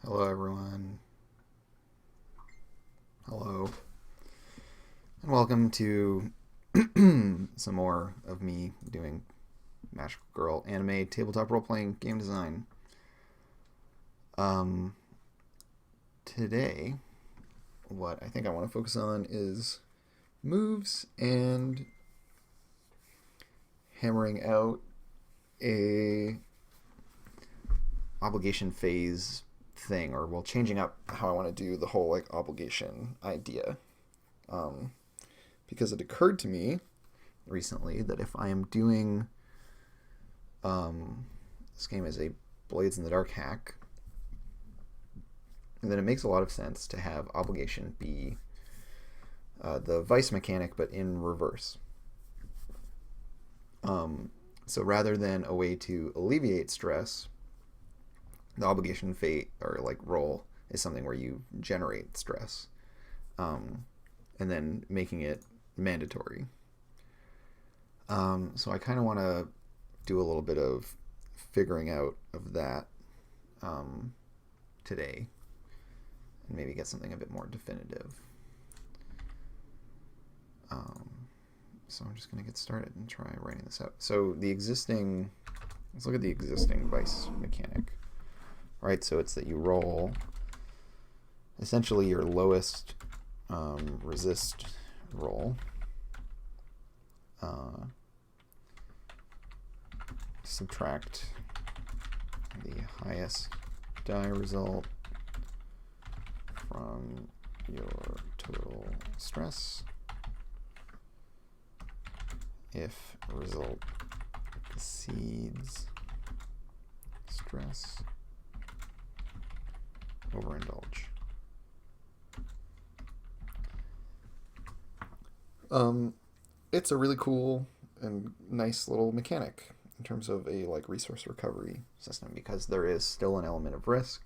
Hello, everyone. Hello. And welcome to some more of me doing Magical Girl anime tabletop role playing game design. Um, Today, what I think I want to focus on is moves and hammering out a obligation phase thing, or well, changing up how I want to do the whole like obligation idea. Um, because it occurred to me recently that if I am doing this game as a Blades in the Dark hack, then it makes a lot of sense to have obligation be the vice mechanic, but in reverse. So rather than a way to alleviate stress, the obligation fate or like role is something where you generate stress, and then making it mandatory. So I kind of want to do a little bit of figuring out of that today, and maybe get something a bit more definitive. So I'm just going to get started and try writing this out. So let's look at the existing vice mechanic. Right, so it's that you roll essentially your lowest resist roll. Subtract the highest die result from your total stress if result exceeds stress. Overindulge. It's a really cool and nice little mechanic in terms of a like resource recovery system, because there is still an element of risk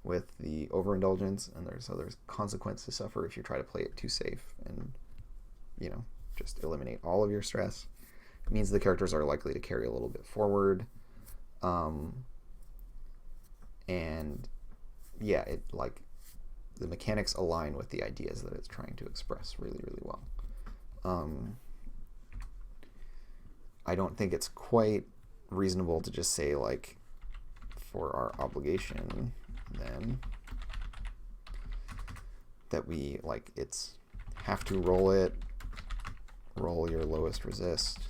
with the overindulgence, and there's other consequences to suffer if you try to play it too safe and just eliminate all of your stress. It means the characters are likely to carry a little bit forward, and yeah, it like the mechanics align with the ideas that it's trying to express really, really well. I don't think it's quite reasonable to just say like for our obligation then that we like it's have to roll your lowest resist,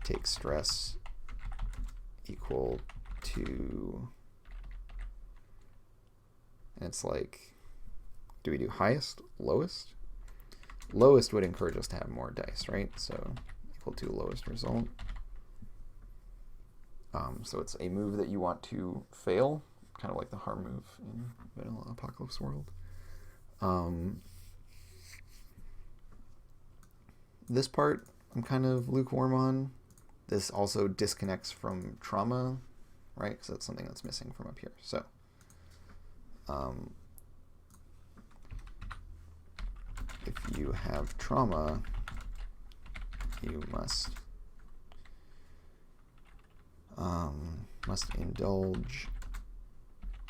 take stress equal to, and it's like, do we do highest, lowest? Lowest would encourage us to have more dice, right? So equal to lowest result. So it's a move that you want to fail, kind of like the harm move in Vanilla Apocalypse World. This part I'm kind of lukewarm on. This also disconnects from trauma, right? Because that's something that's missing from up here. So if you have trauma, you must indulge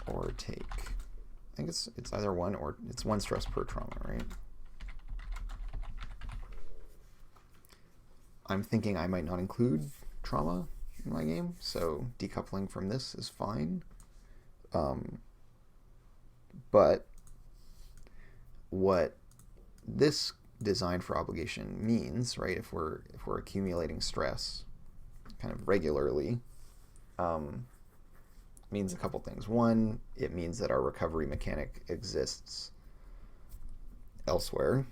or take. I think it's either one or it's one stress per trauma, right? I'm thinking I might not include trauma in my game, so decoupling from this is fine. But what this design for obligation means, right? If we're accumulating stress kind of regularly, means a couple things. One, it means that our recovery mechanic exists elsewhere,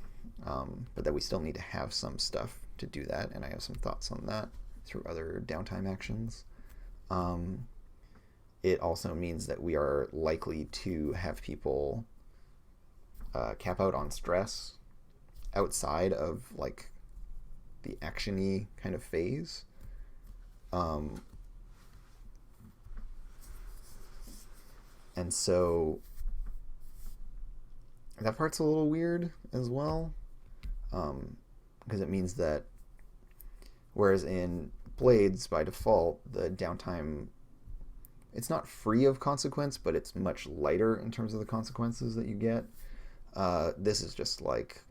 but that we still need to have some stuff to do that, and I have some thoughts on that through other downtime actions. It also means that we are likely to have people cap out on stress outside of like the action-y kind of phase. And so that part's a little weird as well, because it means that whereas in Blades by default the downtime it's not free of consequence, but it's much lighter in terms of the consequences that you get. This is just like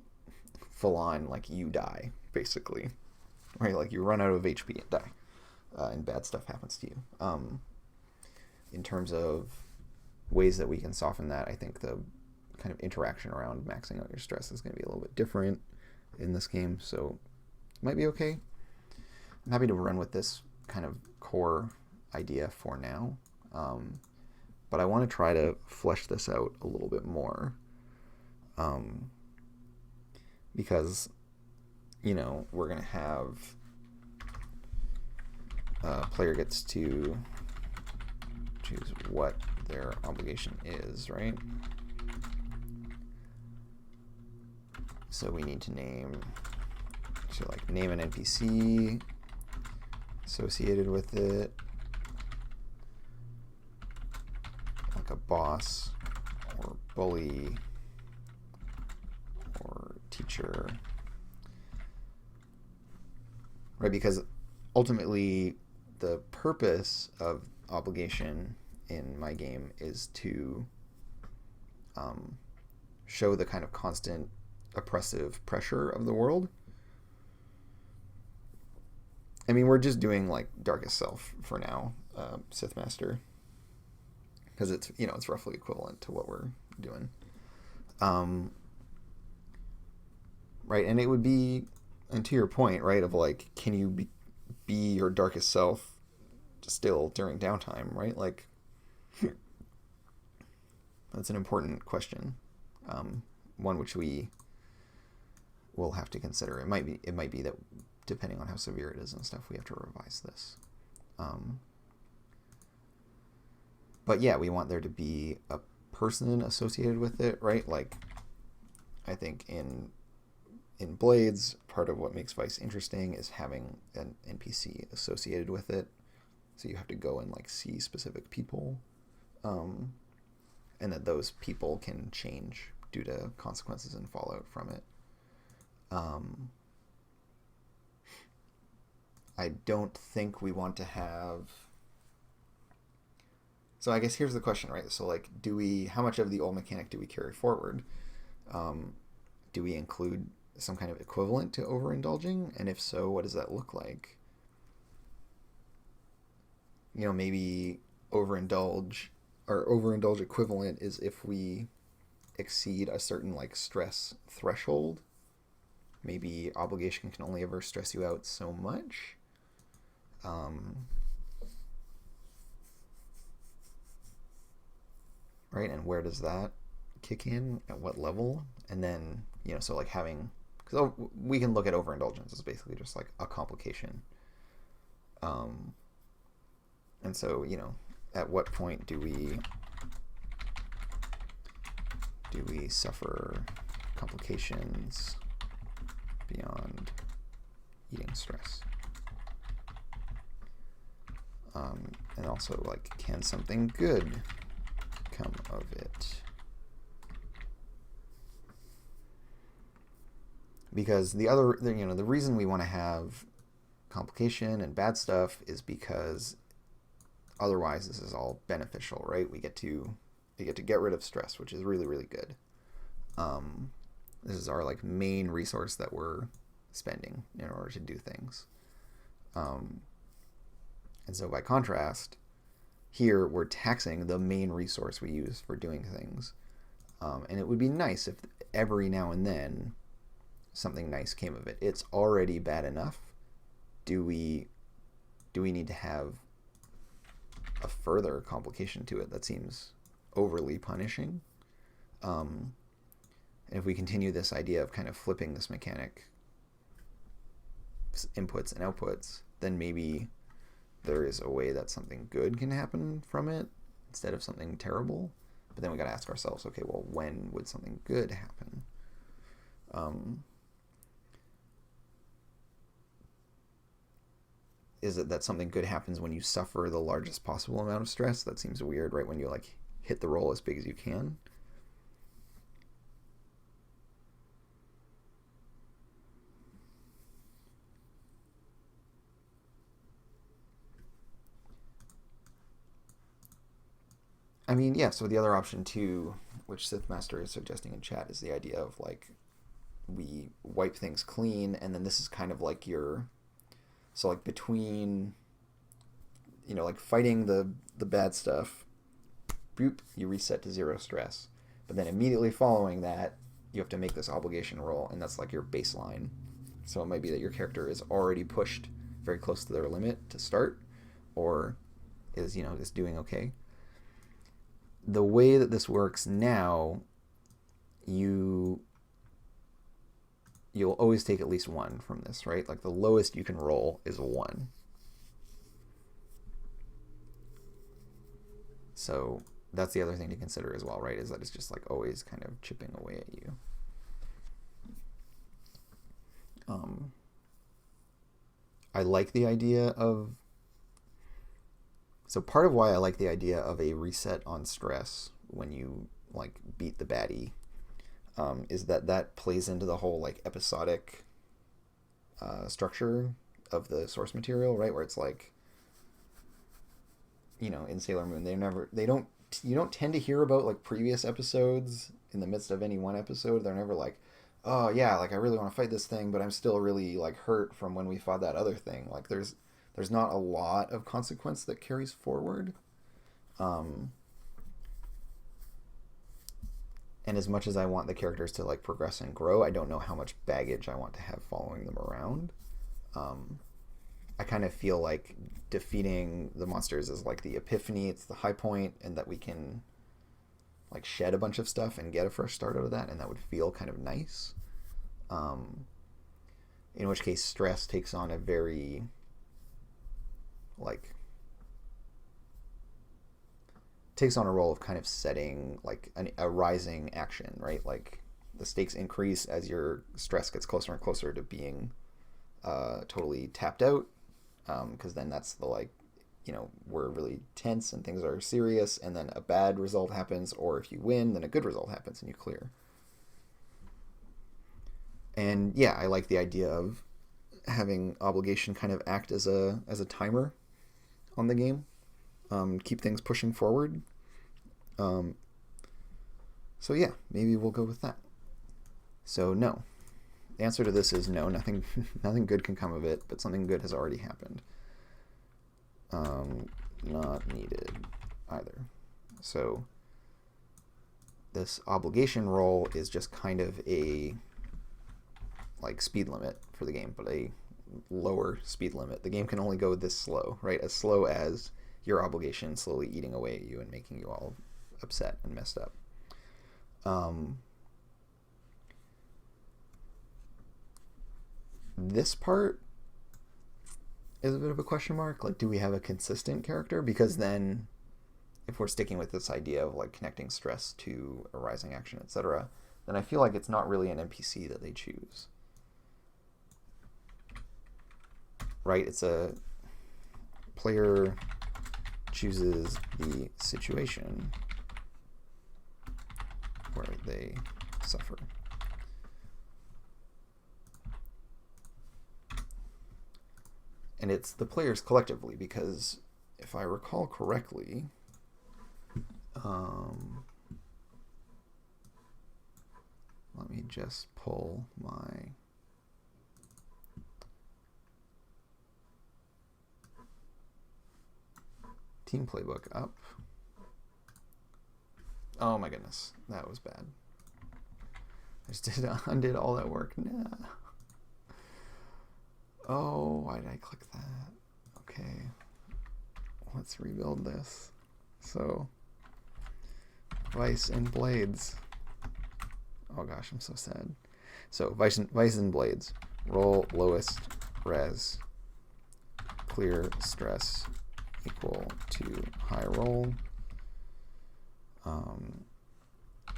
full on, like you die, basically. Right? Like you run out of HP and die. And bad stuff happens to you. In terms of ways that we can soften that, I think the kind of interaction around maxing out your stress is going to be a little bit different in this game, so it might be okay. I'm happy to run with this kind of core idea for now, but I want to try to flesh this out a little bit more, because, you know, we're going to have player gets to choose what their obligation is, right? So we need to name an NPC associated with it, like a boss or bully or teacher, right? Because ultimately the purpose of obligation in my game is to show the kind of constant oppressive pressure of the world. I mean, we're just doing like Darkest Self for now, Sith Master, because it's, you know, it's roughly equivalent to what we're doing, right? And it would be, and to your point, right, of like, can you be your darkest self still during downtime, right? Like, that's an important question, one which we will have to consider. It might be that, depending on how severe it is and stuff, we have to revise this. But yeah, we want there to be a person associated with it, right? Like, I think in Blades, part of what makes Vice interesting is having an NPC associated with it. So you have to go and like see specific people, and that those people can change due to consequences and fallout from it. I don't think we want to have... So I guess here's the question, right? So like, how much of the old mechanic do we carry forward? Do we include some kind of equivalent to overindulging? And if so, what does that look like? You know, maybe overindulge equivalent is if we exceed a certain like stress threshold. Maybe obligation can only ever stress you out so much. Right, and where does that kick in? At what level? And then, you know, so like having... Because we can look at overindulgence as basically just like a complication. And so, you know, at what point do we suffer complications beyond eating stress? And also, like, can something good come of it? Because the reason we want to have complication and bad stuff is because otherwise this is all beneficial, right? We get to get rid of stress, which is really, really good. This is our like main resource that we're spending in order to do things. And so by contrast, here we're taxing the main resource we use for doing things. And it would be nice if every now and then something nice came of it. It's already bad enough. Do we need to have a further complication to it that seems overly punishing? And if we continue this idea of kind of flipping this mechanic inputs and outputs, then maybe there is a way that something good can happen from it instead of something terrible. But then we got to ask ourselves, okay, well, when would something good happen? Is it that something good happens when you suffer the largest possible amount of stress? That seems weird, right? When you like hit the roll as big as you can. I mean, yeah, so the other option too, which Sith Master is suggesting in chat, is the idea of like we wipe things clean, and then this is kind of like your, so like between, you know, like fighting the bad stuff, boop, you reset to 0 stress. But then immediately following that, you have to make this obligation roll, and that's like your baseline. So it might be that your character is already pushed very close to their limit to start, or is, you know, is doing okay. The way that this works now, you'll always take at least 1 from this, right? Like the lowest you can roll is a 1. So that's the other thing to consider as well, right? Is that it's just like always kind of chipping away at you. I like the idea of, so part of why I like the idea of a reset on stress when you like beat the baddie is that plays into the whole like episodic structure of the source material, right? Where it's like, you know, in Sailor Moon, you don't tend to hear about like previous episodes in the midst of any one episode. They're never like, oh yeah, like I really want to fight this thing, but I'm still really like hurt from when we fought that other thing. Like there's not a lot of consequence that carries forward. And as much as I want the characters to like progress and grow, I don't know how much baggage I want to have following them around. I kind of feel like defeating the monsters is like the epiphany, it's the high point, and that we can like shed a bunch of stuff and get a fresh start out of that, and that would feel kind of nice. In which case stress takes on a very like takes on a role of kind of setting like a rising action, right? Like the stakes increase as your stress gets closer and closer to being totally tapped out, because then that's the like, you know, we're really tense and things are serious, and then a bad result happens, or if you win, then a good result happens and you clear. And yeah, I like the idea of having obligation kind of act as a timer on the game, keep things pushing forward. So yeah, maybe we'll go with that. So no, the answer to this is no. Nothing good can come of it, but something good has already happened. Not needed either. So this obligation roll is just kind of a like speed limit for the game, but a lower speed limit. The game can only go this slow, right? As slow as your obligation slowly eating away at you and making you all upset and messed up. This part is a bit of a question mark. Like, do we have a consistent character? Because then if we're sticking with this idea of like connecting stress to a rising action, etc., then I feel like it's not really an NPC that they choose. Right? It's a player chooses the situation where they suffer. And it's the players collectively, because if I recall correctly, let me just pull my team playbook up. Oh my goodness, that was bad. I just undid all that work. Nah. Oh, why did I click that? Okay, let's rebuild this. So, Vice and Blades. Oh gosh, I'm so sad. So, Vice and Blades. Roll lowest res. Clear stress equal to high roll.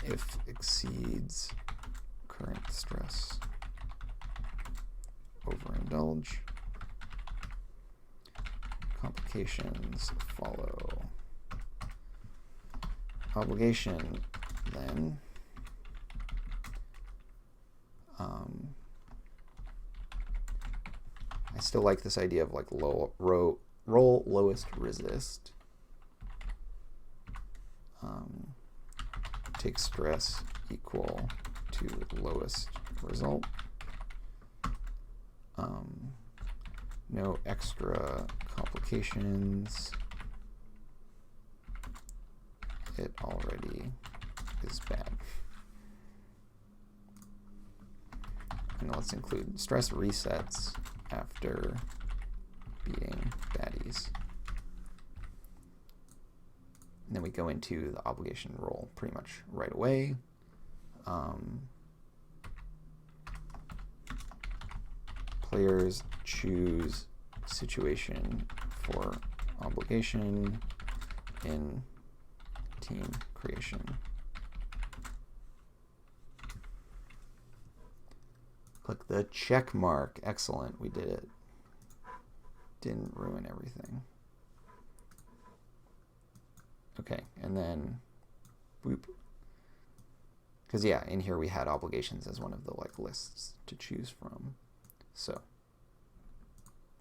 If exceeds current stress, overindulge. Complications follow. Obligation then. I still like this idea of like roll lowest resist. take stress equal to lowest result. No extra complications. It already is bad. And let's include stress resets after beating baddies. And then we go into the obligation role pretty much right away. Players choose situation for obligation in team creation. Click the check mark. Excellent, we did it. Didn't ruin everything. Okay, and then boop. Because yeah, in here we had obligations as one of the like lists to choose from. So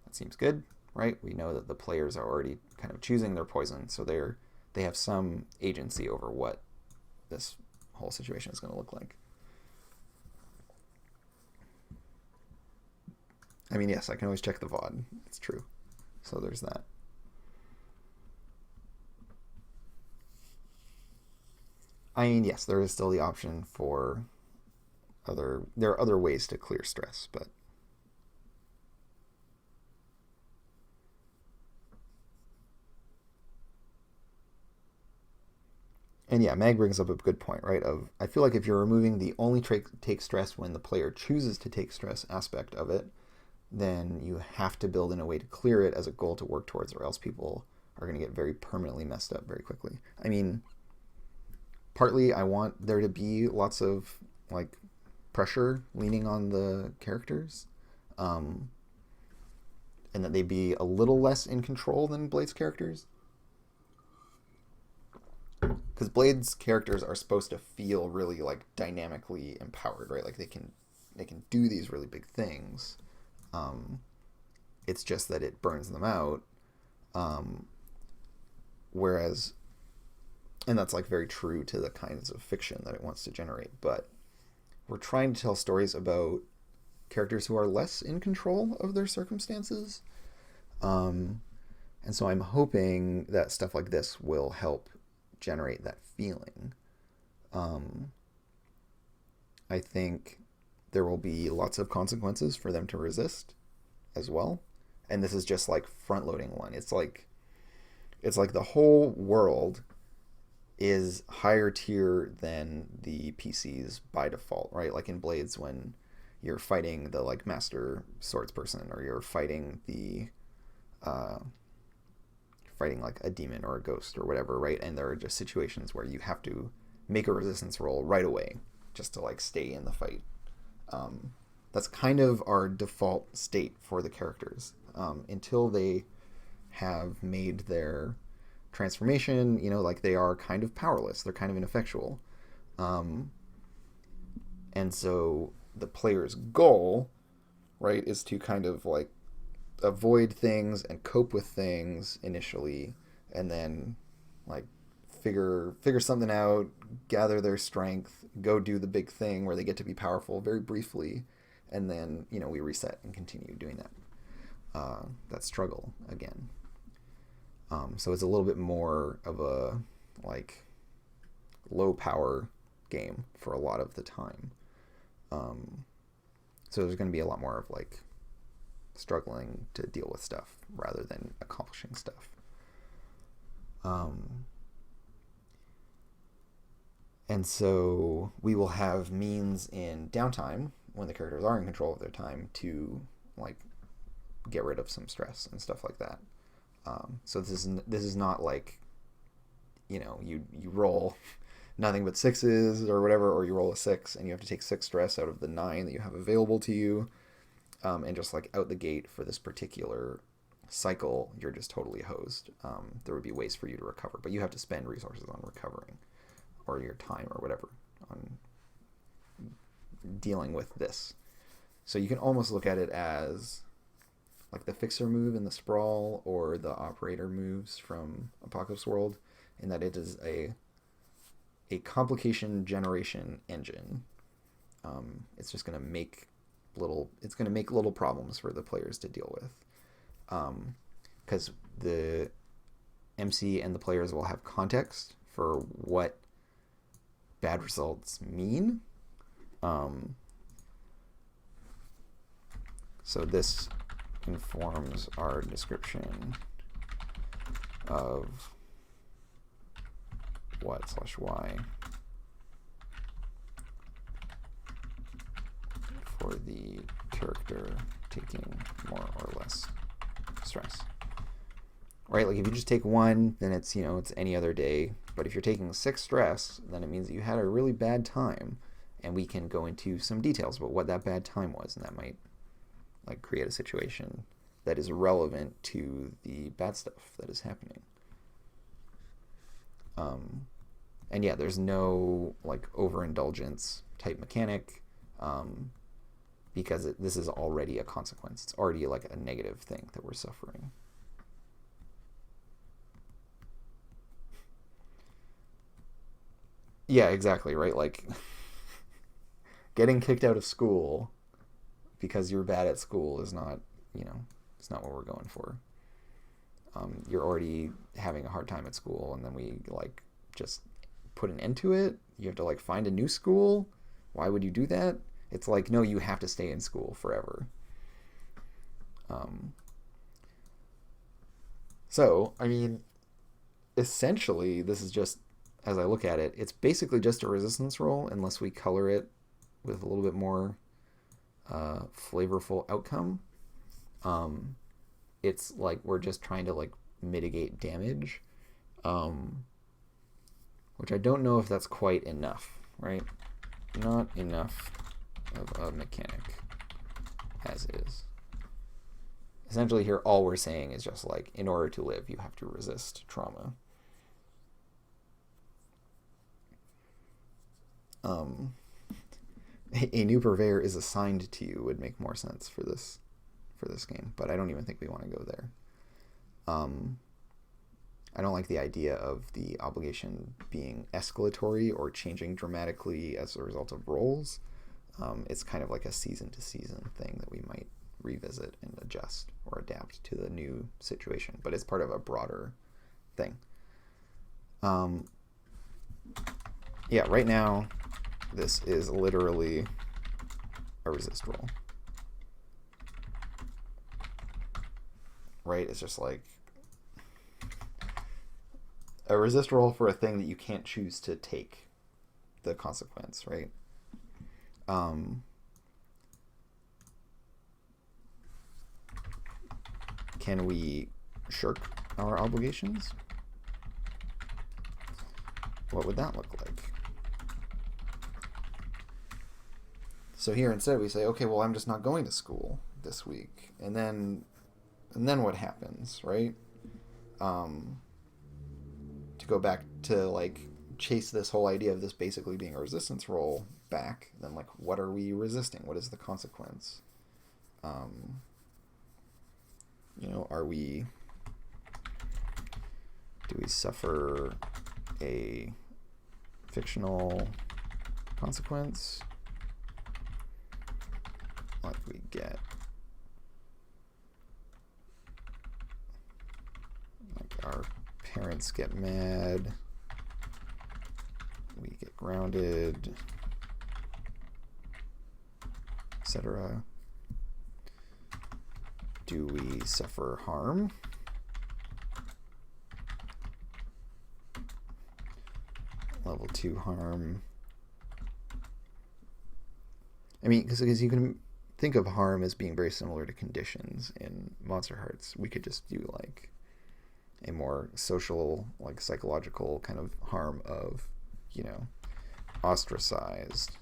that seems good, right? We know that the players are already kind of choosing their poison, so they have some agency over what this whole situation is going to look like. I mean, yes, I can always check the VOD. It's true. So there's that. I mean, yes, there is still the option for there are other ways to clear stress, but and yeah, Mag brings up a good point, right? I feel like if you're removing the only take stress when the player chooses to take stress aspect of it, then you have to build in a way to clear it as a goal to work towards, or else people are going to get very permanently messed up very quickly. I mean, partly I want there to be lots of like pressure leaning on the characters, and that they be a little less in control than Blade's characters. Because Blade's characters are supposed to feel really like dynamically empowered, right? Like they can do these really big things. It's just that it burns them out. Whereas, and that's like very true to the kinds of fiction that it wants to generate. But we're trying to tell stories about characters who are less in control of their circumstances. And so I'm hoping that stuff like this will help generate that feeling. I think there will be lots of consequences for them to resist as well. And this is just like front loading one. It's like the whole world is higher tier than the PCs by default, right? Like in Blades, when you're fighting the like master swords person, or you're fighting the fighting like a demon or a ghost or whatever, right? And there are just situations where you have to make a resistance roll right away just to like stay in the fight. That's kind of our default state for the characters until they have made their transformation. You know, like they are kind of powerless. They're kind of ineffectual. And so the player's goal, right, is to kind of like avoid things and cope with things initially, and then like figure something out, gather their strength, go do the big thing where they get to be powerful very briefly, and then, you know, we reset and continue doing that struggle again. So it's a little bit more of a like low power game for a lot of the time. So there's going to be a lot more of like struggling to deal with stuff rather than accomplishing stuff. And so we will have means in downtime, when the characters are in control of their time, to like get rid of some stress and stuff like that. So this is not like, you know, you roll nothing but sixes or whatever, or you roll a 6 and you have to take 6 stress out of the 9 that you have available to you, and just like out the gate for this particular cycle, you're just totally hosed. There would be ways for you to recover, but you have to spend resources on recovering, or your time or whatever on dealing with this. So you can almost look at it as like the fixer move in the Sprawl, or the operator moves from Apocalypse World, in that it is a a complication generation engine. It's just going to make little problems for the players to deal with, because the MC and the players will have context for what bad results mean. So this informs our description of what/y for the character taking more or less stress. Right? Like if you just take 1, then it's, it's any other day. But if you're taking 6 stress, then it means that you had a really bad time, and we can go into some details about what that bad time was, and that might like create a situation that is relevant to the bad stuff that is happening. And yeah, there's no like overindulgence type mechanic, because this is already a consequence. It's already like a negative thing that we're suffering. Yeah, exactly, right? Like getting kicked out of school because you're bad at school is not, it's not what we're going for. You're already having a hard time at school, and then we like just put an end to it. You have to like find a new school. Why would you do that? It's like, no, you have to stay in school forever. So, I mean, essentially, this is just, as I look at it, it's basically just a resistance roll, unless we color it with a little bit more flavorful outcome. It's like we're just trying to like mitigate damage, which I don't know if that's quite enough, right? Not enough of a mechanic as is. Essentially here, all we're saying is just like, in order to live, you have to resist trauma. A new purveyor is assigned to you would make more sense for this game, but I don't even think we want to go there. I don't like the idea of the obligation being escalatory or changing dramatically as a result of rolls. It's kind of like a season-to-season thing that we might revisit and adjust or adapt to the new situation, but it's part of a broader thing. Yeah, right now, this is literally a resist roll. Right? It's just like a resist roll for a thing that you can't choose to take the consequence, right? Can we shirk our obligations? What would that look like? So here instead we say, okay, well, I'm just not going to school this week. And then what happens, right? To go back to like chase this whole idea of this basically being a resistance roll back, then like what are we resisting? What is the consequence? Do we suffer a fictional consequence? Like we get like our parents get mad, we get grounded, etc. Do we suffer harm? Level 2 harm. I mean, because you can think of harm as being very similar to conditions in Monsterhearts. We could just do like a more social, like psychological kind of harm of, ostracized.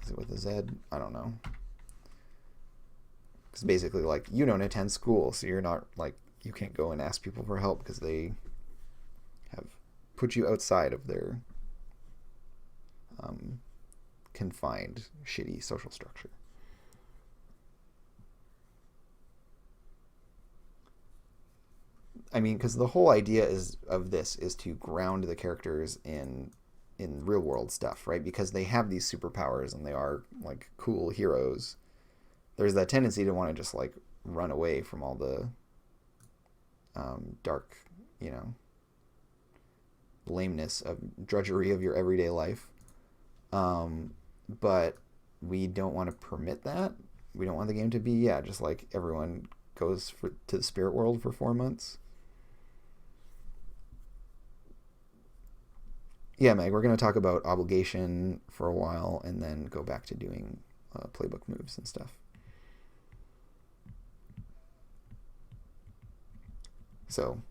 Is it with a Z? I don't know. Because basically, like, you don't attend school, so you're not, like, you can't go and ask people for help because they have put you outside of their confined, shitty social structure. I mean, because the whole idea of this is to ground the characters in real world stuff, right? Because they have these superpowers and they are like cool heroes. There's that tendency to want to just like run away from all the dark, you know, lameness of drudgery of your everyday life. But we don't want to permit that. We don't want the game to be, yeah, just like everyone goes to the spirit world for 4 months. Yeah, Meg, we're going to talk about obligation for a while and then go back to doing playbook moves and stuff. So,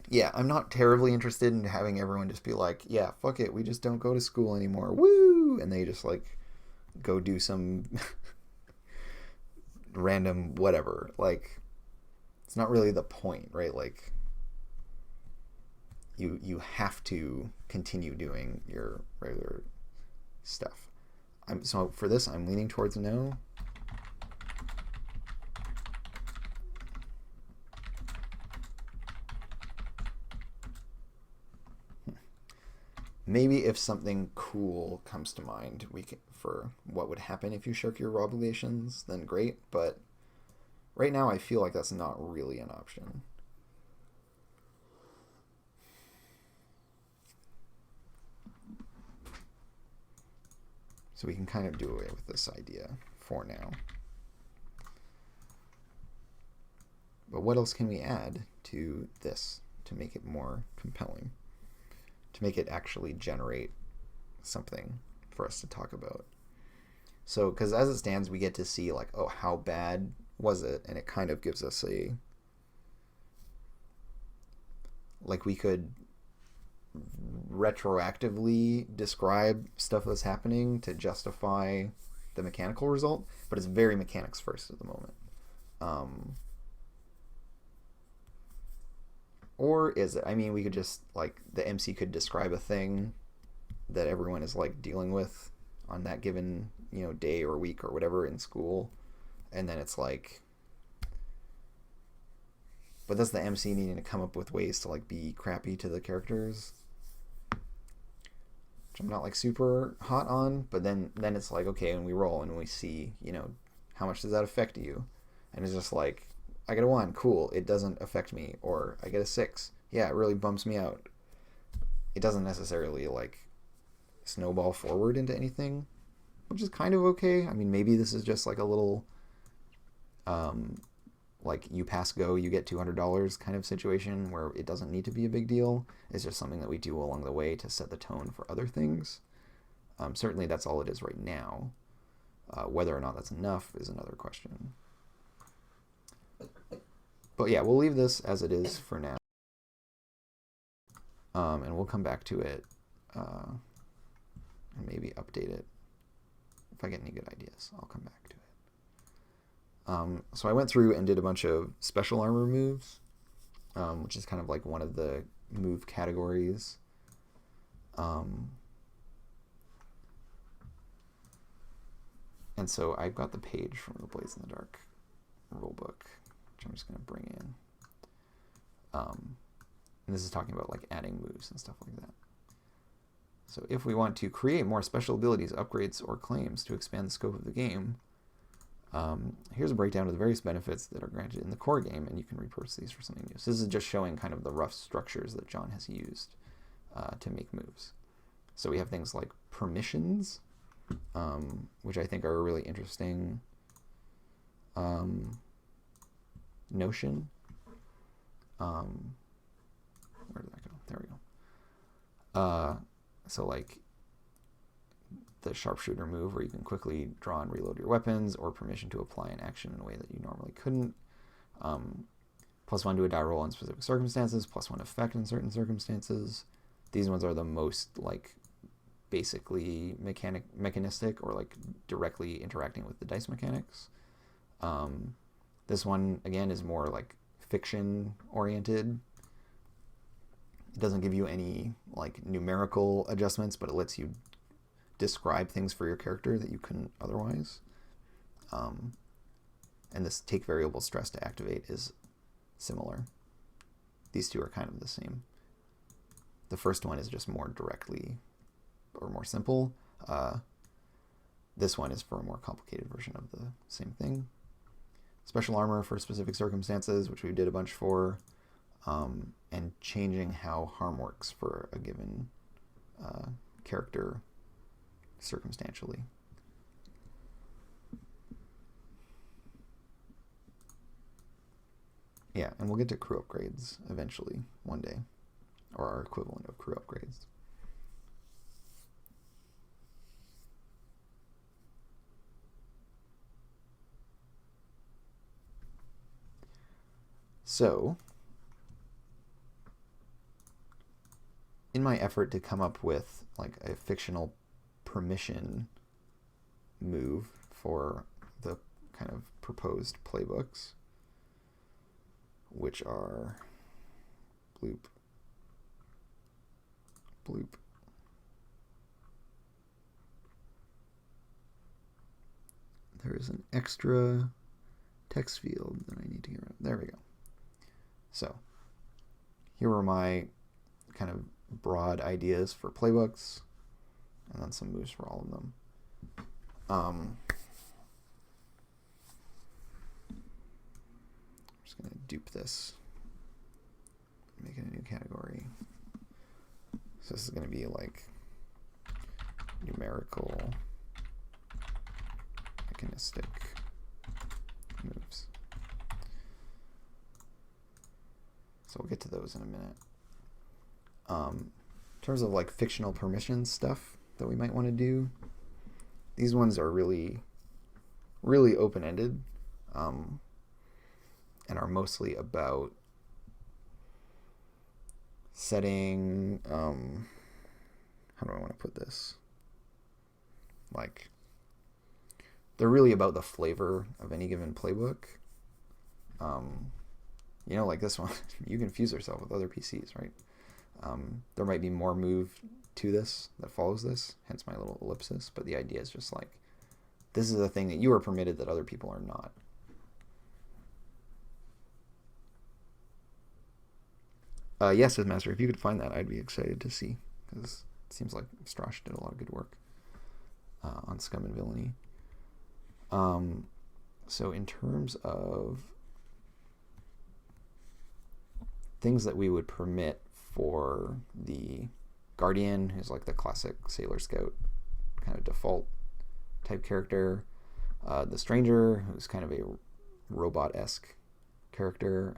yeah, I'm not terribly interested in having everyone just be like, yeah, fuck it, we just don't go to school anymore. Woo! And they just like go do some random whatever. Like, it's not really the point, right? Like, you have to continue doing your regular stuff. So for this, I'm leaning towards no. Maybe if something cool comes to mind, we can, for what would happen if you shirk your obligations, then great. But right now, I feel like that's not really an option. So we can kind of do away with this idea for now. But what else can we add to this to make it more compelling? To make it actually generate something for us to talk about. So, because as it stands, we get to see like, oh, how bad was it? And it kind of gives us a, like we could retroactively describe stuff that's happening to justify the mechanical result, but it's very mechanics first at the moment. Or is it? I mean, we could just, like, the MC could describe a thing that everyone is, like, dealing with on that given, you know, day or week or whatever in school. And then it's like, but that's the MC needing to come up with ways to, like, be crappy to the characters. Which I'm not, like, super hot on. But then it's like, okay, and we roll and we see, you know, how much does that affect you? And it's just like, I get a 1, cool, it doesn't affect me. Or I get a 6, yeah, it really bumps me out. It doesn't necessarily like snowball forward into anything, which is kind of okay. I mean, maybe this is just like a little like you pass go, you get $200 kind of situation where it doesn't need to be a big deal. It's just something that we do along the way to set the tone for other things. Certainly that's all it is right now. Whether or not that's enough is another question. But yeah, we'll leave this as it is for now. And we'll come back to it and maybe update it. If I get any good ideas, I'll come back to it. So I went through and did a bunch of special armor moves, which is kind of like one of the move categories. And so I've got the page from the Blades in the Dark rulebook, which I'm just going to bring in. And this is talking about like adding moves and stuff like that. So if we want to create more special abilities, upgrades, or claims to expand the scope of the game, here's a breakdown of the various benefits that are granted in the core game, and you can repurchase these for something new. So this is just showing kind of the rough structures that John has used to make moves. So we have things like permissions, which I think are a really interesting notion. Where did that go? There we go. So like the sharpshooter move where you can quickly draw and reload your weapons, or permission to apply an action in a way that you normally couldn't. +1 to a die roll in specific circumstances, +1 effect in certain circumstances. These ones are the most like basically mechanistic or like directly interacting with the dice mechanics. This one again is more like fiction oriented. It doesn't give you any like numerical adjustments, but it lets you describe things for your character that you couldn't otherwise. And this take variable stress to activate is similar. these two are kind of the same. The first one is just more directly or more simple. This one is for a more complicated version of the same thing. Special armor for specific circumstances, which we did a bunch for, and changing how harm works for a given character circumstantially. Yeah, and we'll get to crew upgrades eventually, one day, or our equivalent of crew upgrades. So, in my effort to come up with like a fictional permission move for the kind of proposed playbooks, which are bloop, bloop, there is an extra text field that I need to get rid of. There we go. So here are my kind of broad ideas for playbooks, and then some moves for all of them. I'm just going to dupe this, make it a new category. So this is going to be like numerical mechanistic moves. So we'll get to those in a minute. In terms of like fictional permission stuff that we might want to do, these ones are really, really open-ended, and are mostly about setting, how do I want to put this? Like, they're really about the flavor of any given playbook. You know, like this one, you can fuse yourself with other PCs, right? There might be more move to this that follows this, hence my little ellipsis, but the idea is just like, this is a thing that you are permitted that other people are not. Yes, Master, if you could find that, I'd be excited to see, because it seems like Strash did a lot of good work on Scum and Villainy. So in terms of things that we would permit for the Guardian, who's like the classic Sailor Scout kind of default type character, the Stranger, who's kind of a robot-esque character,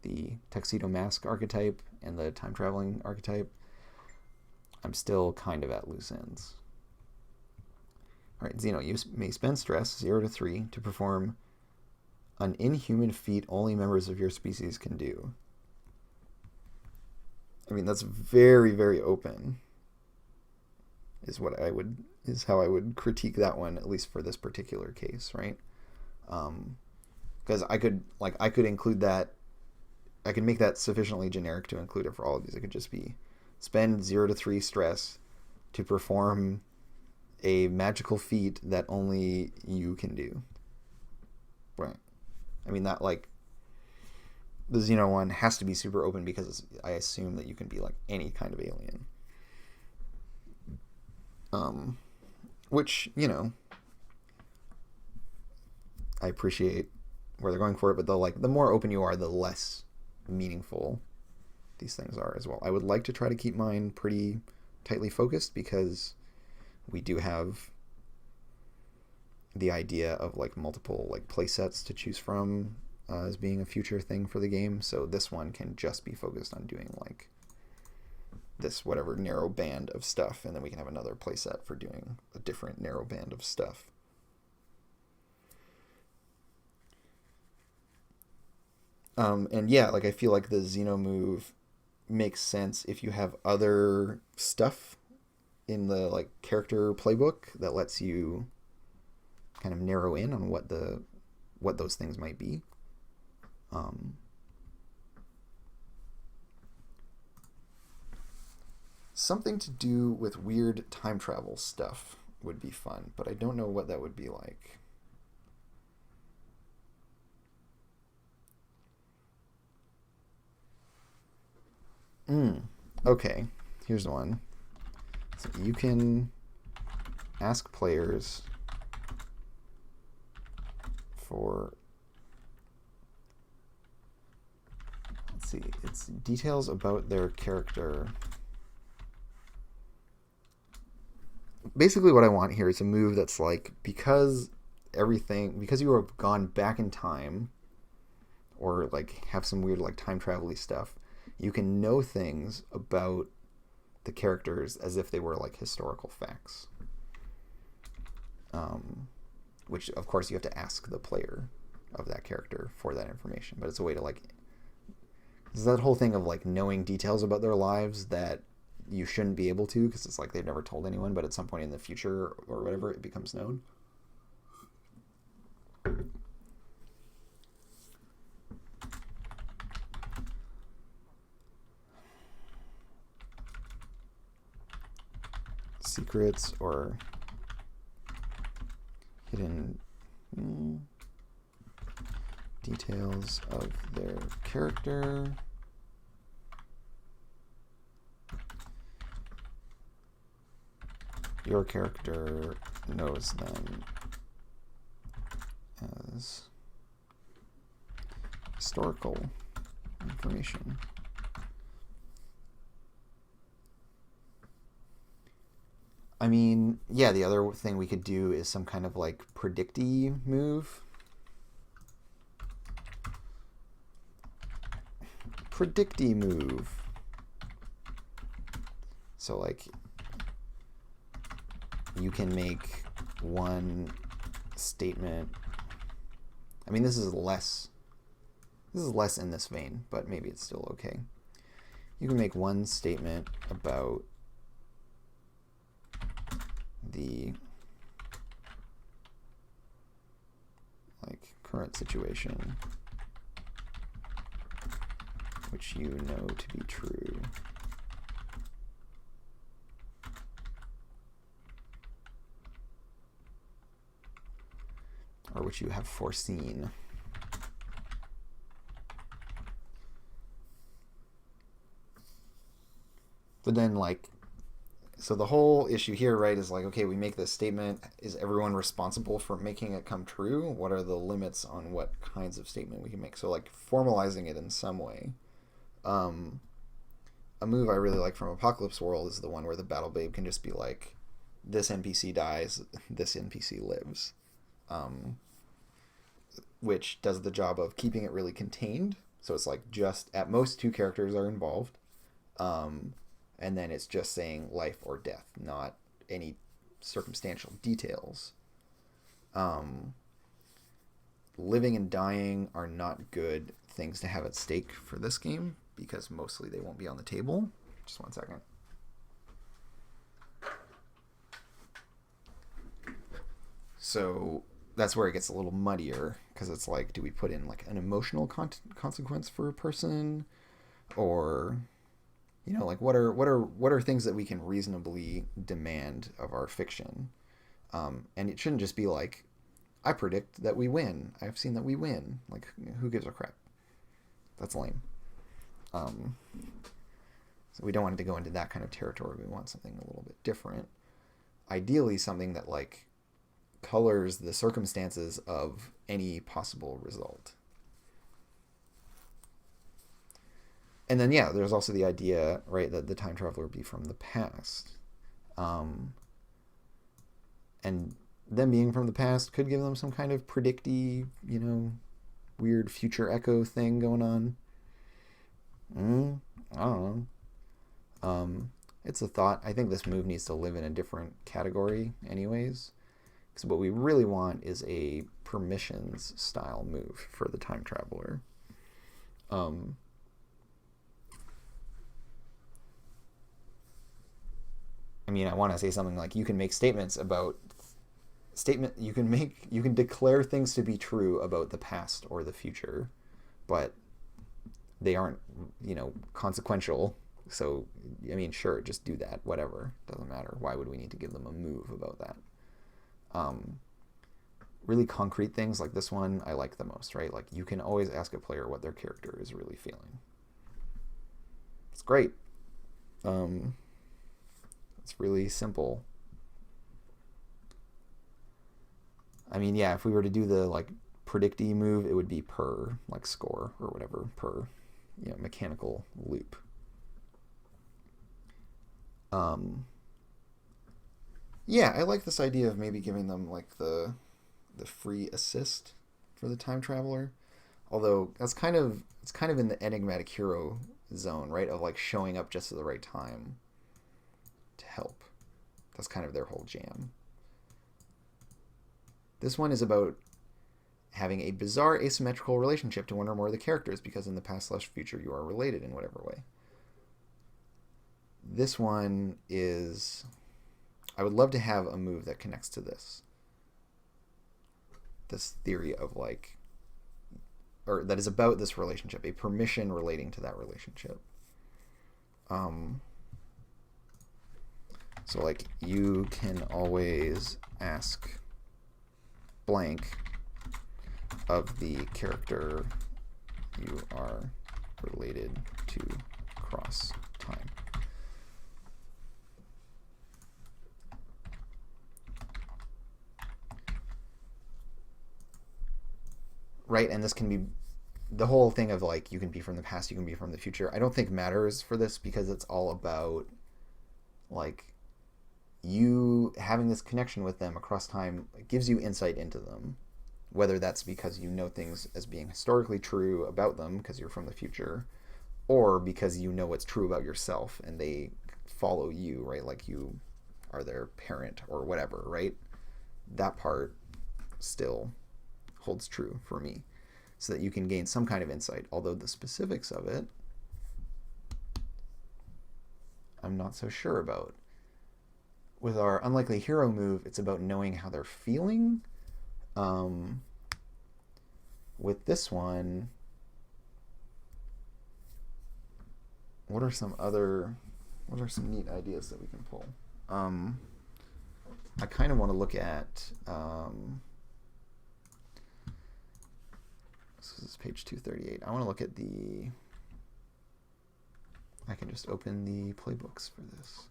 the Tuxedo Mask archetype, and the time traveling archetype, I'm still kind of at loose ends. Alright, Xeno, you may spend stress 0 to 3 to perform an inhuman feat only members of your species can do. I mean, that's very, very open, is how I would critique that one, at least for this particular case, right? Because I could include that, I could make that sufficiently generic to include it for all of these. It could just be spend 0 to 3 stress to perform a magical feat that only you can do. Right. I mean, that, like, the Xeno one has to be super open because I assume that you can be, like, any kind of alien. Which, you know, I appreciate where they're going for it, but the more open you are, the less meaningful these things are as well. I would like to try to keep mine pretty tightly focused because we do have the idea of like multiple like play sets to choose from as being a future thing for the game. So this one can just be focused on doing like this whatever narrow band of stuff, and then we can have another play set for doing a different narrow band of stuff. And yeah, like I feel like the Xeno move makes sense if you have other stuff in the like character playbook that lets you kind of narrow in on what those things might be. Something to do with weird time travel stuff would be fun, but I don't know what that would be like. Okay, here's one. So you can ask players for, let's see, it's details about their character. Basically what I want here is a move that's like, because you have gone back in time, or like have some weird like time travel-y stuff, you can know things about the characters as if they were like historical facts. Which of course you have to ask the player of that character for that information, but it's a way to like, there's that whole thing of like knowing details about their lives that you shouldn't be able to because it's like they've never told anyone, but at some point in the future or whatever it becomes known. Secrets or hidden details of their character. Your character knows them as historical information. I mean, yeah, the other thing we could do is some kind of like predicty move. Predicty move. So like you can make one statement. I mean, this is less in this vein, but maybe it's still okay. You can make one statement about the like current situation, which you know to be true. Or which you have foreseen. But then like, so the whole issue here, right, is like, okay, we make this statement. Is everyone responsible for making it come true? What are the limits on what kinds of statement we can make? So like formalizing it in some way. A move I really like from Apocalypse World is the one where the Battle Babe can just be like, this NPC dies, this NPC lives. Which does the job of keeping it really contained. So it's like just, at most, 2 characters are involved. And then it's just saying life or death, not any circumstantial details. Living and dying are not good things to have at stake for this game, because mostly they won't be on the table. Just one second. So that's where it gets a little muddier, because it's like, do we put in like an emotional consequence for a person, or, you know, like what are things that we can reasonably demand of our fiction? And it shouldn't just be like, I predict that we win. I've seen that we win. Like, who gives a crap? That's lame. So we don't want it to go into that kind of territory. We want something a little bit different. Ideally, something that like colors the circumstances of any possible result. And then, yeah, there's also the idea, right, that the time traveler be from the past. And them being from the past could give them some kind of predicty, you know, weird future echo thing going on. I don't know. It's a thought. I think this move needs to live in a different category anyways. Because what we really want is a permissions style move for the time traveler. I mean, I want to say something like, you can make statements about you can declare things to be true about the past or the future, but they aren't, you know, consequential. So, I mean, sure, just do that, whatever, doesn't matter. Why would we need to give them a move about that? Really concrete things like this one I like the most, right? Like, you can always ask a player what their character is really feeling. It's great. It's really simple. I mean, yeah, if we were to do the like predictee move, it would be per like score or whatever, per mechanical loop. Yeah, I like this idea of maybe giving them like the free assist for the time traveler. Although it's kind of in the enigmatic hero zone, right? Of like showing up just at the right time to help. That's kind of their whole jam. This one is about having a bizarre asymmetrical relationship to one or more of the characters because in the past/future you are related in whatever way. This one is... I would love to have a move that connects to this. This theory of like... or that is about this relationship, a permission relating to that relationship. So like you can always ask blank of the character you are related to cross time. Right, and this can be the whole thing of like you can be from the past, you can be from the future. I don't think matters for this because it's all about like you having this connection with them across time. It gives you insight into them, whether that's because you know things as being historically true about them because you're from the future, or because you know what's true about yourself and they follow you, right? Like you are their parent or whatever, right? That part still holds true for me, so that you can gain some kind of insight, although the specifics of it I'm not so sure about. With our unlikely hero move, it's about knowing how they're feeling. With this one, what are some neat ideas that we can pull? I kind of want to look at this is page 238. I want to look at I can just open the playbooks for this.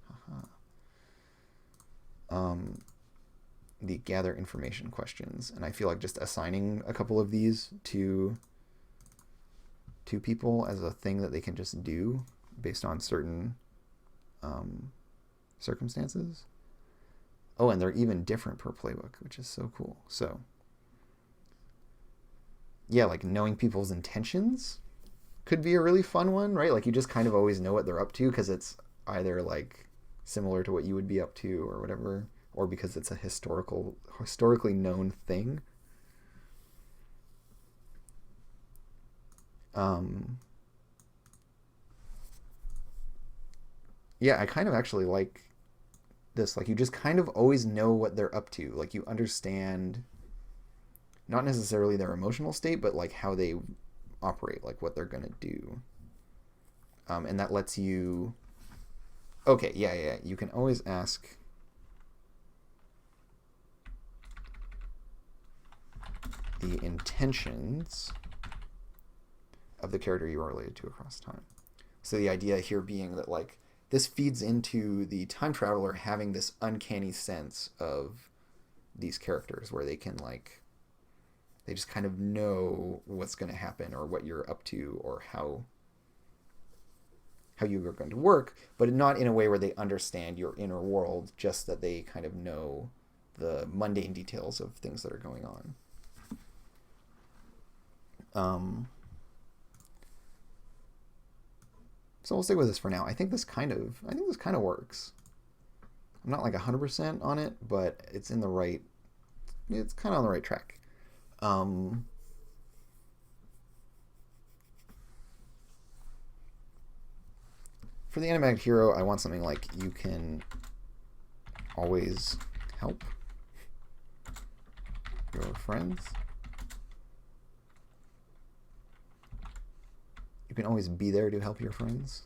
The gather information questions, and I feel like just assigning a couple of these to people as a thing that they can just do based on certain circumstances. Oh, and they're even different per playbook, which is so cool. So yeah, like knowing people's intentions could be a really fun one, right? Like you just kind of always know what they're up to because it's either like similar to what you would be up to or whatever, or because it's a historically known thing. Yeah, I kind of actually like this. Like you just kind of always know what they're up to. Like you understand not necessarily their emotional state, but like how they operate, like what they're gonna do. And that lets you... Okay, yeah. You can always ask... the intentions of the character you are related to across time. So the idea here being that like this feeds into the time traveler having this uncanny sense of these characters where they can like... they just kind of know what's going to happen or what you're up to or how you are going to work, but not in a way where they understand your inner world, just that they kind of know the mundane details of things that are going on. So we'll stick with this for now. I think this kind of works. I'm not like 100% on it, but it's kind of on the right track. For the animatic hero, I want something like you can always help your friends. You can always be there to help your friends.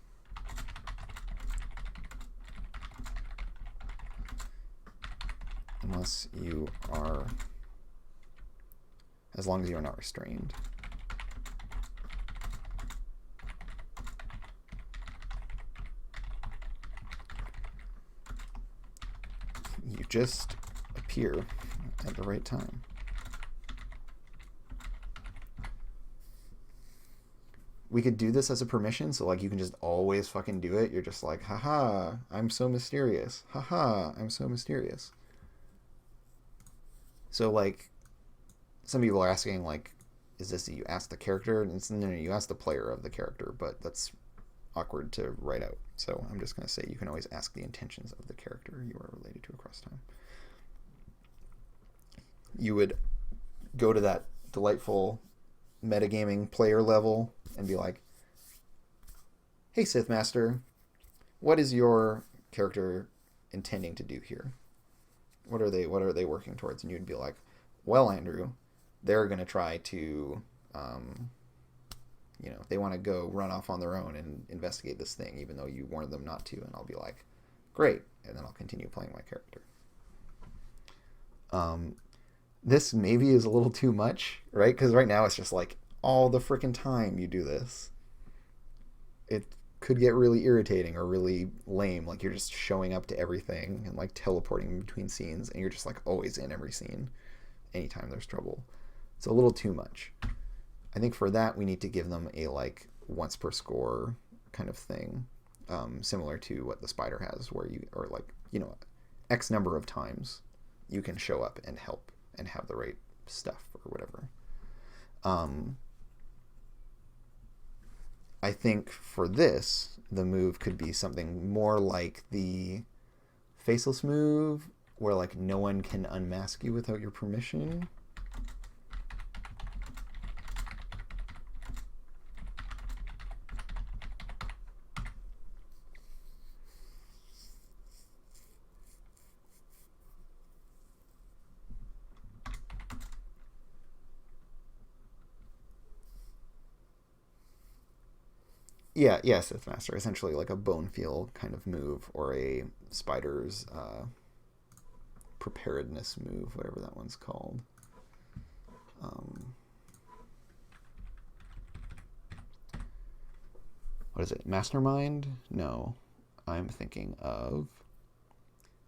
Unless you are... as long as you are not restrained. just appear at the right time. We could do this as a permission, so like you can just always fucking do it. You're just like, haha, I'm so mysterious. Haha, I'm so mysterious. So like, some people are asking like, is this that you ask the character? And it's, no, you ask the player of the character, but that's awkward to write out. So I'm just going to say you can always ask the intentions of the character you are related to across time. You would go to that delightful metagaming player level and be like, hey Sith Master, what is your character intending to do here? What are they working towards? And you'd be like, well, Andrew, they're going to try to they want to go run off on their own and investigate this thing even though you warned them not to. And I'll be like, great, and then I'll continue playing my character. This maybe is a little too much, right? Because right now it's just like all the freaking time you do this. It could get really irritating or really lame. Like you're just showing up to everything and like teleporting between scenes and you're just like always in every scene anytime there's trouble. It's a little too much. I think for that we need to give them a like once per score kind of thing, similar to what the spider has, where you, or like, X number of times you can show up and help and have the right stuff or whatever. I think for this, the move could be something more like the faceless move, where like no one can unmask you without your permission. Yeah, Sith Master. Essentially like a bone feel kind of move, or a spider's preparedness move, whatever that one's called. What is it? Mastermind? No. I'm thinking of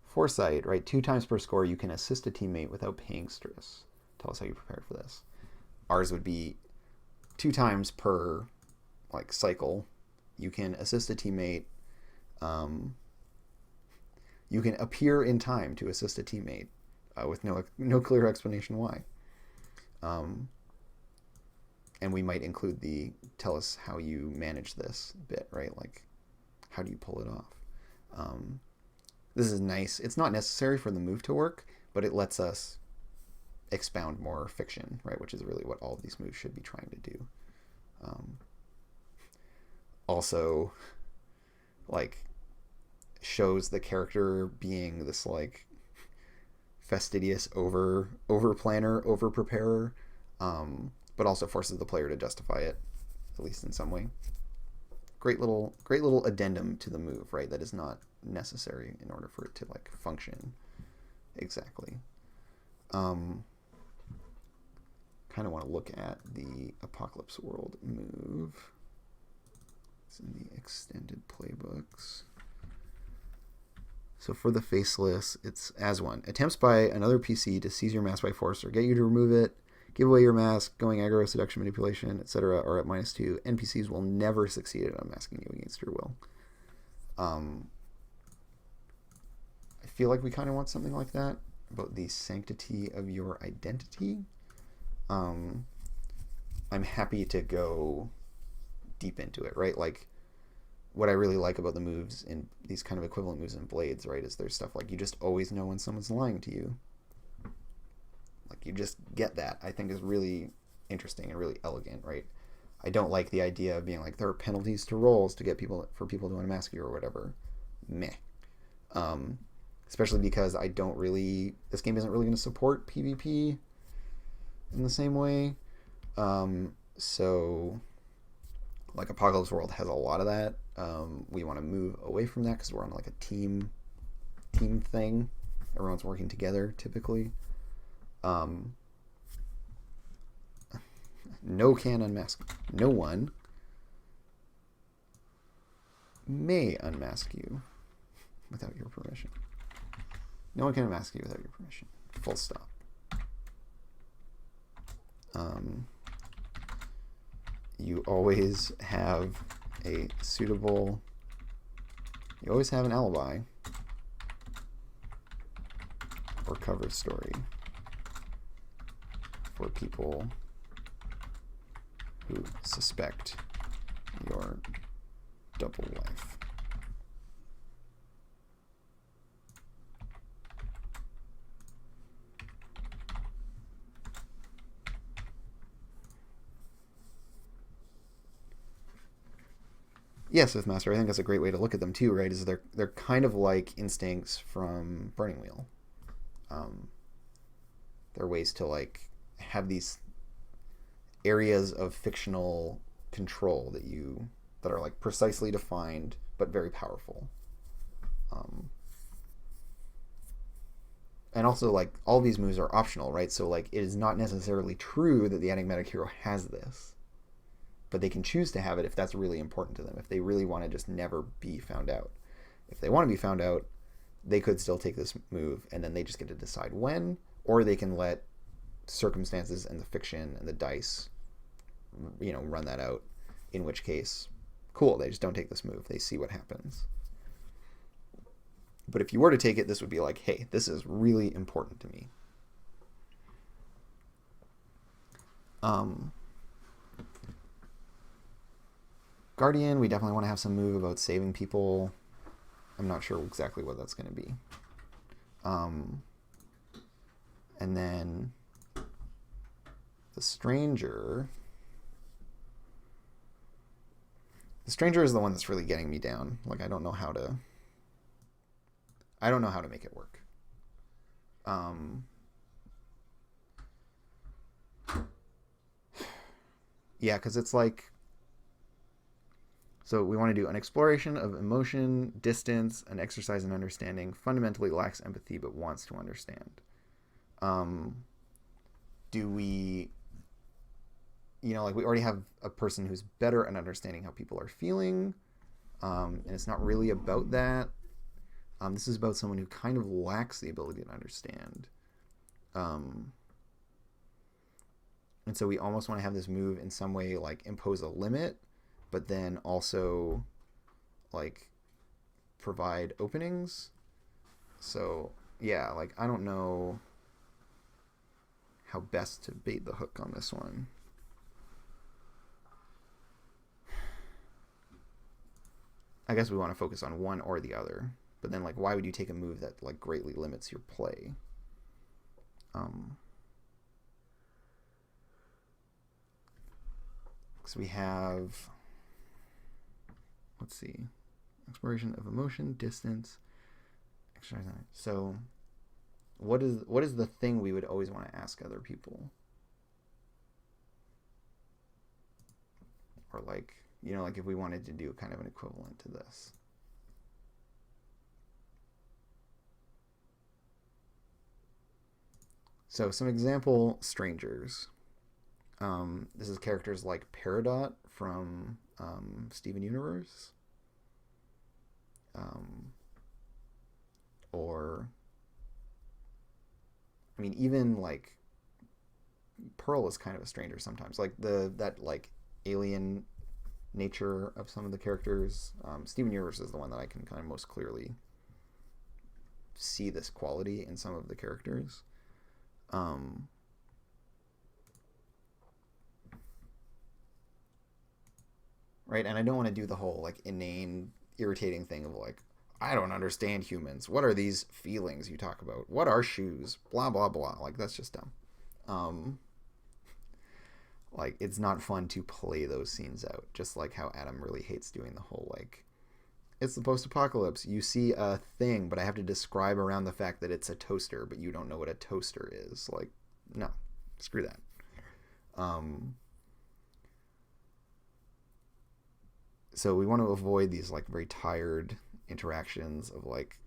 Foresight, right? 2 times per score you can assist a teammate without paying stress. Tell us how you prepared for this. Ours would be 2 times per like cycle. You can assist a teammate. You can appear in time to assist a teammate with no clear explanation why. And we might include the tell us how you manage this bit, right? Like, how do you pull it off? This is nice. It's not necessary for the move to work, but it lets us expound more fiction, right? Which is really what all of these moves should be trying to do. Also, like, shows the character being this like fastidious over planner, over preparer, but also forces the player to justify it, at least in some way. Great little addendum to the move, right? That is not necessary in order for it to like function exactly. Kind of want to look at the Apocalypse World move. It's in the extended playbooks. So for the faceless, it's as one. Attempts by another PC to seize your mask by force or get you to remove it, give away your mask, going aggro, seduction, manipulation, etc. are at -2. NPCs will never succeed at unmasking you against your will. I feel like we kind of want something like that about the sanctity of your identity. I'm happy to go deep into it, right? Like, what I really like about the moves in these kind of equivalent moves in Blades, right, is there's stuff like you just always know when someone's lying to you. Like, you just get that. I think is really interesting and really elegant, right? I don't like the idea of being like, there are penalties to rolls to get people to unmask you or whatever. Meh. Especially because this game isn't really going to support PvP in the same way. So, like, Apocalypse World has a lot of that. We want to move away from that because we're on like a team thing. Everyone's working together typically. No can unmask. No one may unmask you without your permission. No one can unmask you without your permission. Full stop. You always have a suitable... You always have an alibi or cover story for people who suspect your double life. Yes, Sithmaster, I think that's a great way to look at them too, right? Is they're kind of like instincts from Burning Wheel. They're ways to like have these areas of fictional control that are like precisely defined but very powerful. And also, like, all these moves are optional, right? So like it is not necessarily true that the enigmatic hero has this, but they can choose to have it if that's really important to them, if they really want to just never be found out. If they want to be found out, they could still take this move, and then they just get to decide when, or they can let circumstances and the fiction and the dice, run that out, in which case, cool, they just don't take this move. They see what happens. But if you were to take it, this would be like, hey, this is really important to me. Guardian, we definitely want to have some move about saving people. I'm not sure exactly what that's going to be. And then the Stranger. The Stranger is the one that's really getting me down. Like, I don't know how to make it work. Yeah, because it's like... So we want to do an exploration of emotion, distance, an exercise in understanding, fundamentally lacks empathy but wants to understand. Do we... like we already have a person who's better at understanding how people are feeling, and it's not really about that. This is about someone who kind of lacks the ability to understand. And so we almost want to have this move in some way like impose a limit, but then also like provide openings. So yeah, like I don't know how best to bait the hook on this one. I guess we want to focus on one or the other. But then, like, why would you take a move that, like, greatly limits your play? Because we have... Let's see. Exploration of emotion, distance, exercise. So, what is the thing we would always want to ask other people? Or, like, like if we wanted to do kind of an equivalent to this. So some example Strangers. This is characters like Peridot from Steven Universe. Or, I mean, even like Pearl is kind of a stranger sometimes. Like that like alien nature of some of the characters. Steven Universe is the one that I can kind of most clearly see this quality in some of the characters. Right, and I don't want to do the whole like inane, irritating thing of like, I don't understand humans. What are these feelings you talk about? What are shoes? Blah blah blah. Like that's just dumb. Like it's not fun to play those scenes out. Just like how Adam really hates doing the whole like, it's the post-apocalypse. You see a thing, but I have to describe around the fact that it's a toaster, but you don't know what a toaster is. Like, no, screw that. So we want to avoid these like very tired interactions of like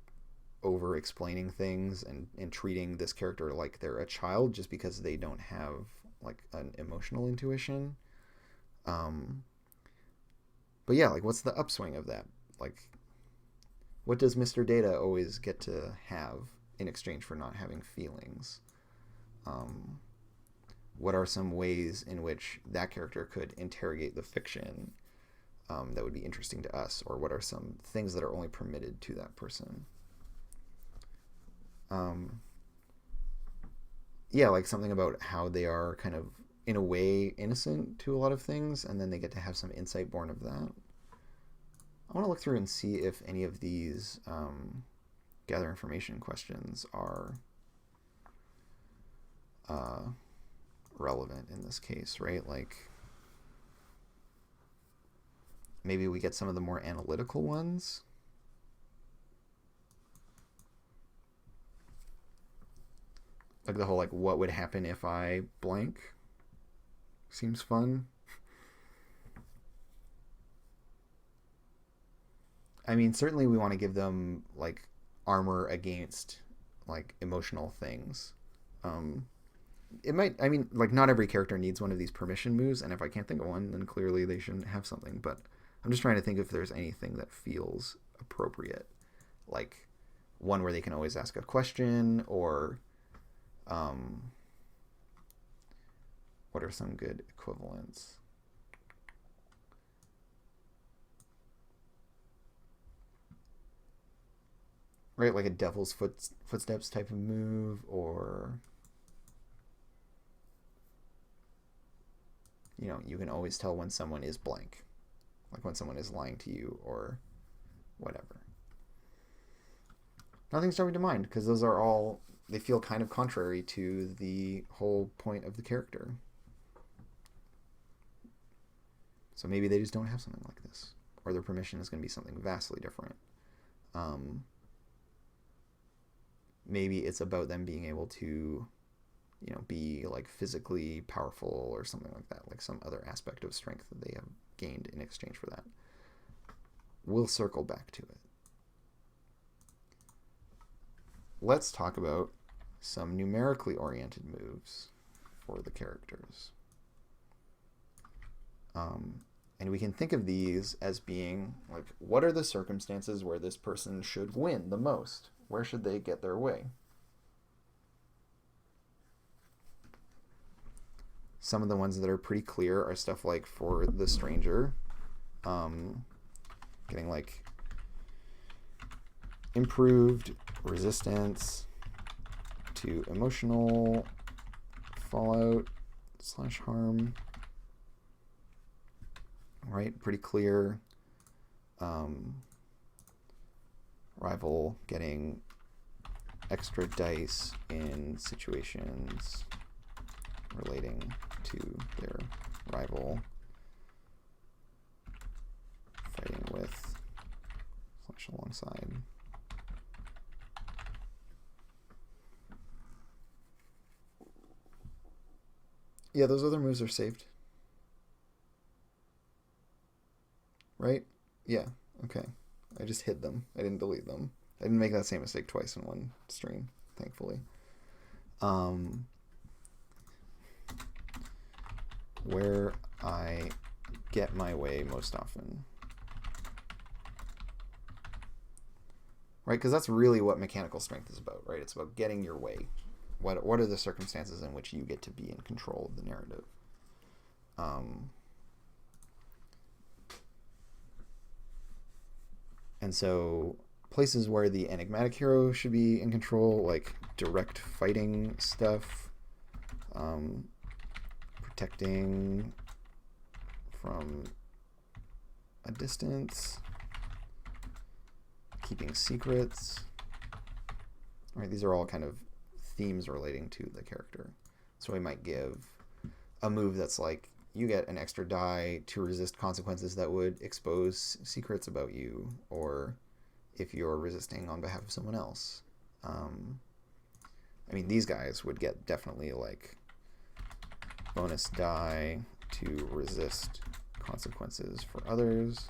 over explaining things and treating this character like they're a child just because they don't have like an emotional intuition. But yeah, like what's the upswing of that? Like, what does Mr. Data always get to have? in exchange for not having feelings? What are some ways in which that character could interrogate the fiction that would be interesting to us? Or what are some things that are only permitted to that person? Yeah, like something about how they are kind of, in a way, innocent to a lot of things, and then they get to have some insight born of that. I want to look through and see if any of these gather information questions are relevant in this case, right? Like, maybe we get some of the more analytical ones. Like the whole, like, what would happen if I blank? Seems fun. I mean, certainly we want to give them, like, armor against, like, emotional things. It might, I mean, like, not every character needs one of these permission moves, and if I can't think of one, then clearly they shouldn't have something, but I'm just trying to think if there's anything that feels appropriate. Like, one where they can always ask a question, or what are some good equivalents? Right, like a devil's footsteps type of move, or, you know, you can always tell when someone is blank, like when someone is lying to you or whatever. Nothing's jumping to mind because those are all, they feel kind of contrary to the whole point of the character. So maybe they just don't have something like this, or their permission is going to be something vastly different. Maybe it's about them being able to, you know, be like physically powerful or something like that, like some other aspect of strength that they have gained in exchange for that. We'll circle back to it. Let's talk about some numerically oriented moves for the characters. And we can think of these as being like, what are the circumstances where this person should win the most? Where should they get their way? Some of the ones that are pretty clear are stuff like for the stranger, getting like improved resistance to emotional fallout / harm. Right, pretty clear. Rival getting extra dice in situations relating to their rival, fighting with / alongside. Yeah, those other moves are saved. Right? Yeah, okay. I just hid them. I didn't delete them. I didn't make that same mistake twice in one stream, thankfully. Where I get my way most often. Right? Because that's really what mechanical strength is about, right? It's about getting your way. What are the circumstances in which you get to be in control of the narrative? And so places where the enigmatic hero should be in control, like direct fighting stuff, protecting from a distance, keeping secrets. Right, these are all kind of themes relating to the character. So we might give a move that's like, you get an extra die to resist consequences that would expose secrets about you, or if you're resisting on behalf of someone else. I mean, these guys would get definitely like bonus die to resist consequences for others.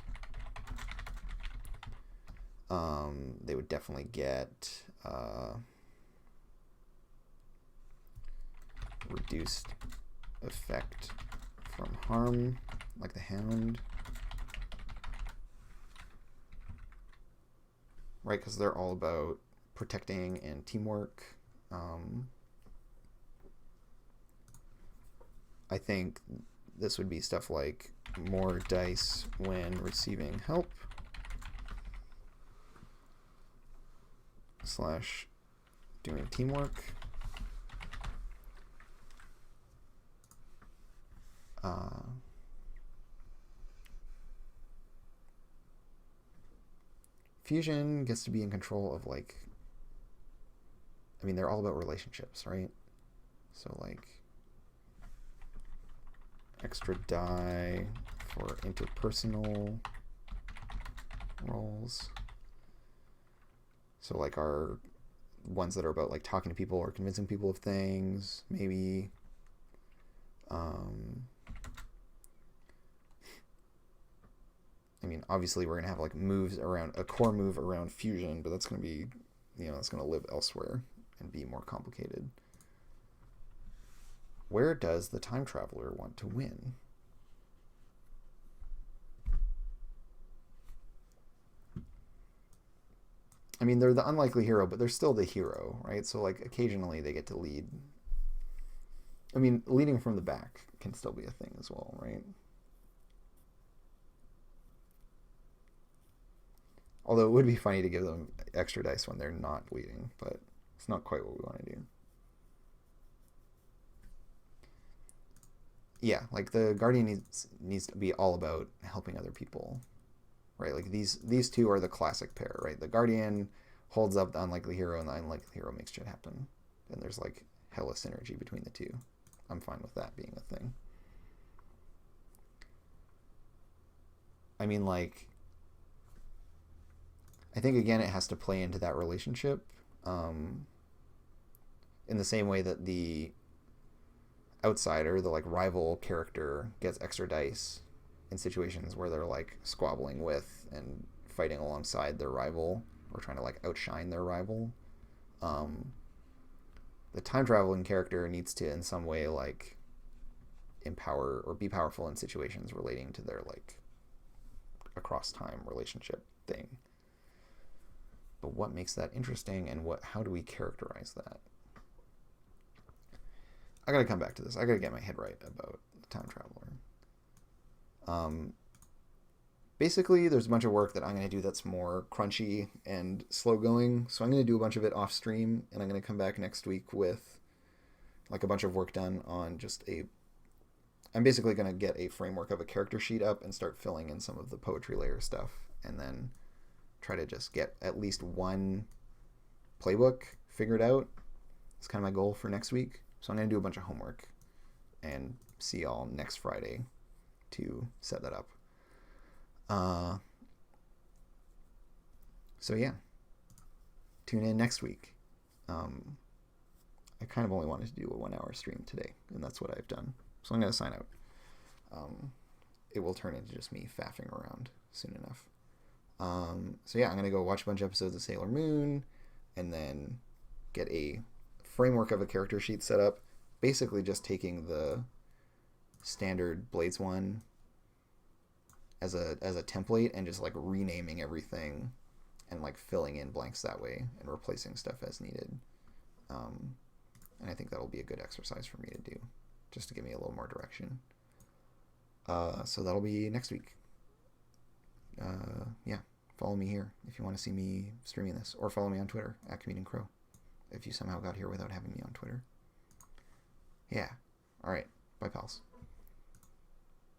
They would definitely get reduced effect from harm, like the Hound. Right, because they're all about protecting and teamwork. I think this would be stuff like more dice when receiving help / doing teamwork. Fusion gets to be in control of, like, I mean, they're all about relationships, right? So, like, extra die for interpersonal roles. So, like, our ones that are about, like, talking to people or convincing people of things, maybe. I mean, obviously we're going to have, like, moves around, a core move around fusion, but that's going to be, that's going to live elsewhere and be more complicated. Where does the time traveler want to win? I mean, they're the unlikely hero, but they're still the hero, right? So, like, occasionally they get to lead. I mean, leading from the back can still be a thing as well, right? Although it would be funny to give them extra dice when they're not leading, but it's not quite what we want to do. Yeah, like the Guardian needs to be all about helping other people, right? Like these two are the classic pair, right? The Guardian holds up the unlikely hero, and the unlikely hero makes shit happen. And there's, like, hella synergy between the two. I'm fine with that being a thing. I mean, like, I think, again, it has to play into that relationship in the same way that the outsider, the, like, rival character, gets extra dice in situations where they're, like, squabbling with and fighting alongside their rival or trying to, like, outshine their rival. The time traveling character needs to in some way, like, empower or be powerful in situations relating to their, like, across time relationship thing. But what makes that interesting, and how do we characterize that? I gotta come back to this. I gotta get my head right about the time traveler. Basically, there's a bunch of work that I'm going to do that's more crunchy and slow going. So I'm going to do a bunch of it off stream, and I'm going to come back next week with, like, a bunch of work done on I'm basically going to get a framework of a character sheet up and start filling in some of the poetry layer stuff, and then try to just get at least one playbook figured out. It's kind of my goal for next week. So I'm going to do a bunch of homework and see y'all next Friday to set that up. So yeah, tune in next week. I kind of only wanted to do a 1 hour stream today, and that's what I've done. So I'm going to sign out. It will turn into just me faffing around soon enough. So yeah, I'm going to go watch a bunch of episodes of Sailor Moon, and then get a framework of a character sheet set up. Basically just taking the standard Blades one as a template and just, like, renaming everything and, like, filling in blanks that way and replacing stuff as needed. And I think that'll be a good exercise for me to do, just to give me a little more direction. So that'll be next week. Yeah, follow me here if you want to see me streaming this, or follow me on Twitter @ComedianCrow if you somehow got here without having me on Twitter. Yeah. All right. Bye, pals.